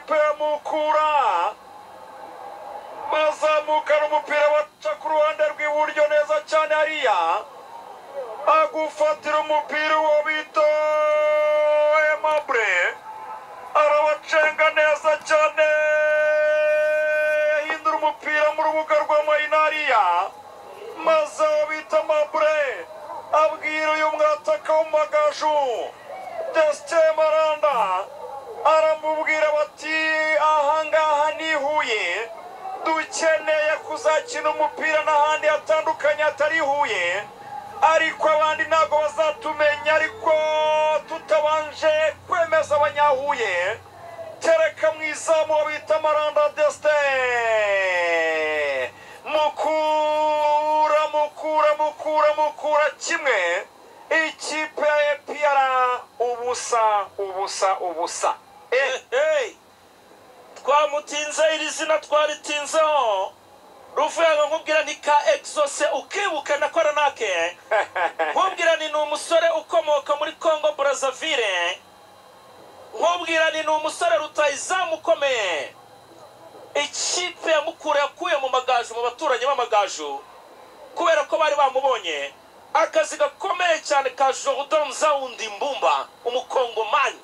ikipe ya Mukura bazamukana umupira baca ku ruhande rw'iburyo neza cyane hariya agufatira umupira uwo bita Emable arabacenga neza cyane hindura umupira mu rubuga rwa Mainariya maze uwo bita Emable abwira uyu mwataka w'Amagaju Destin Maranda aramubwira bati ahangaha ni Huye dukeneye kuzakina umupira n'ahandi hatandukanye atari Huye ariko abandi ntago bazatumenya ariko tutabanje kwemeza abanyahuye tereka mu izamu bita Maranda Destin Mukura kimwe ikipe ya Aprfc ubusa twamutinze iri zina twaritinzeho ruvuga nkubwira ni ka exose ukibuka nakora nake nkubwira ni umusore ukomoka muri Congo Brazzaville nkubwira ni umusore rutayizamu ukomeye ikipe ya Mukura yakuye mu Magaju mu baturanye b'Amagaju kubera ko bari bamubonye akazi gakomeye cyane ka Jordan Zaundi Mbumba umukongomani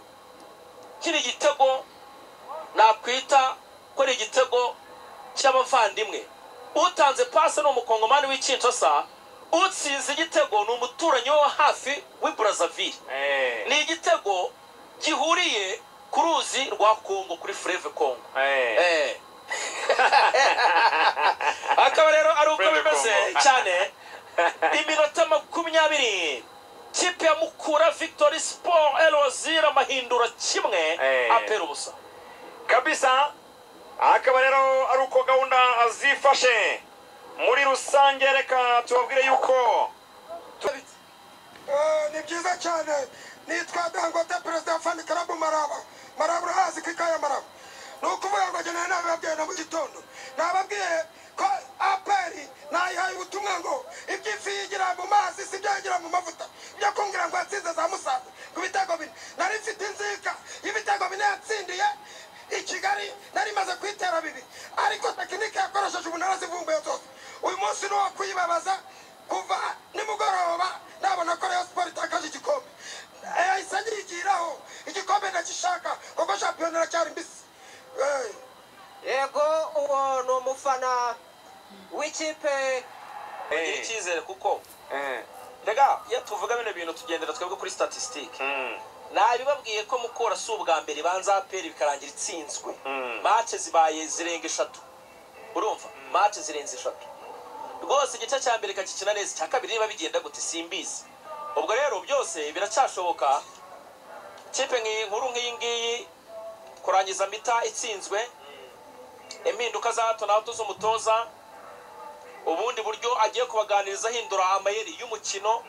kiri Igitego nakwita ko ari igitego cy'abavandimwe utanze pase no mukongomani w'ikintosa utsinze igitego ni umuturanyi wo hafi w'i Brazzaville ni igitego gihuriye ku ruzi rwa Kongo kuri Fleuve Congo akaba rero ari uko bimeze cyane iminota 20 kipe ya Mukura Victory Sport Elozira mahindura kimwe apera ubusa kabisa akaba rero ari uko gahunda azifashe muri rusange reka tubabwire yuko ni byiza cyane nitwa Dangote President Fan Club Maraba hazi kikaya Maraba nukuvuga ngo jana nababwiye na mu gitondo nababwiye ko aperi nayihaye ubutumwa ngo ibyifigira mu mazi sibyagira mu mavuta byo kumbwira ngo atsinze za Musanze ku bitego bine nari mfite inzika y'ibitego bine yatsindiye Kigali nari maze kwitera bibi ariko tekinike yakoresheje ubunara zivumbuye zose uyu munsi no kwibabaza kuva nimugoroba nabona ko Rayon Sport itakaje igikombe isangiriraho igikombe ndakishaka kuko champion cyari mbisi yego uwo no mufana w'ikipe icyizere kuko rega yatuvuga bene bintu tugendera twebwe kuri statistique nabibabwiye ko Mukura si ubwa mbere banza aperi bikarangira itsinzwe match zibaye zirenga 3 urumva match zirenze 3 rwose igice cya mbere kakikina neza cya kabiri niba bigenda gute simbizi ubwo rero byose biracyashoboka kipe nk'inkuru nk'iyingiyi kurangiza mita itsinzwe impinduka za hato na hato z'umutoza ubundi buryo agiye kubaganiriza hindura amayeri y'umukino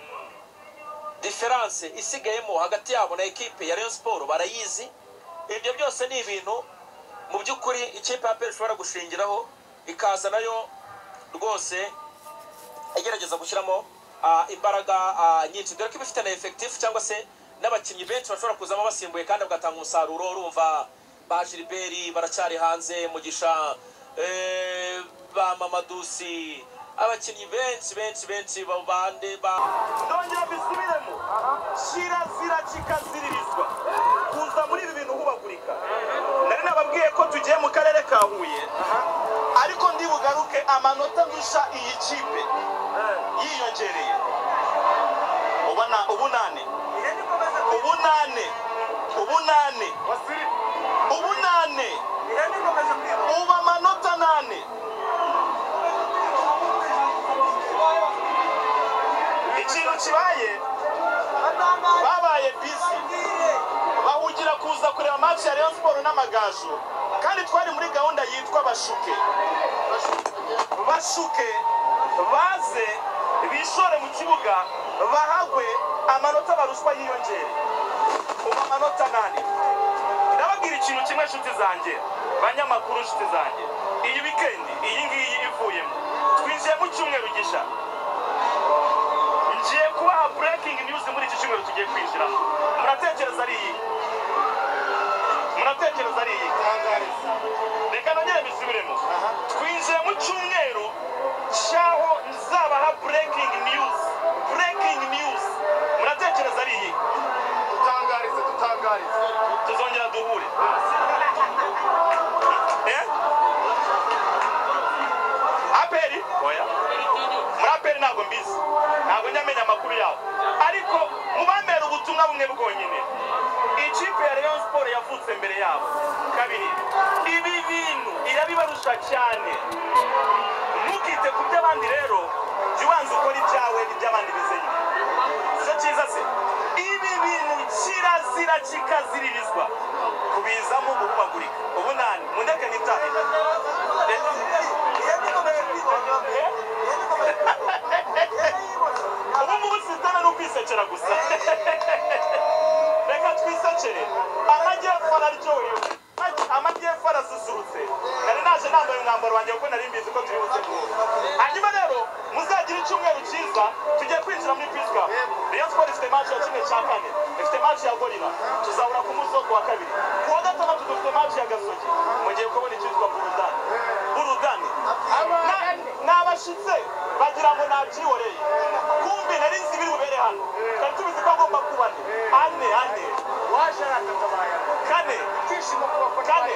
difference isigayemo hagati yabo na equipe ya Rayon Sport barayizi ibyo byose ni ibintu mu byukuri ikipe ya Aprfc ishobora gushingiraho ikaza nayo rwose igerageza gushyiramo imbaraga nyinshi dore ko bifite na effective cyangwa se n'abakinnyi benshi bashobora kuzamo basimbuye kandi bagatanga umusaruro urumva ba Gilbert baracyari hanze Mugisha ba Mamadusi abakinnyi benshi babande ba ndongera bisubiremo shirazira kikaziririzwa kuza muri ibi bintu hubagurika nari nababwiye ko tugiye mu karere ka Huye ariko ndi bugaruke amanota ndusha iyi kipe yiyongereye ubunane uba amanota 8 ikintu kibaye babaye busy bahugira kuza kureba match ya Rayon Sport n'Amagaju kandi twari muri gahunda yitwa bashuke baze bishore mu kibuga bahagwe amanota baruswa yiyongere uba amanota 8 ndababwira ikintu kimwe nshuti zanjye banyamakuru nshuti zanjye iyi weekend iyi ngiyi ivuyemo twinjiye mu cyumweru gisha ngiye kubaha breaking news muri iki cyumweru tugiye kwinjira muratekereza ari iyi Aperi oya muraperi ntabwo mbizi ntabwo njyamenya amakuru yawe ariko mubambera ubutumwa bumwe bwonyine ikipe ya Rayon Sport yavutse mbere yabo kabiri ibi bintu irabibarusha cyane ntukite ku by'abandi rero jya ubanza ukora ibyawe iby'abandi bizeye so cyiza se ibi bintu kirazira kikaziririzwa kubizamo guhumagurika ubu nani mundeke nitahe ubu ngubu sitana no kwisekera gusa reka twisekere amajyepfo araryohewe amajyepfo arasusurutse nari naje nambaye umwambaro wanjye kuko nari mbizi ko turi buze guhura hanyuma rero muzagira icyumweru cyiza tugiye kwinjira muri Peace Cup Rayon Sport ifite match ya kimwe cya kane ifite match ya Goaal tuzahura ku musoko wa kabiri ku wa gatandatu dufite match ya Gasogi mugiye kubona icyitwa burudani n'abashitse bagira ngo nabyihoreye kumbi nari nzi biri bubere hano twari tubizi ko agomba kuba ane washaraka kane kane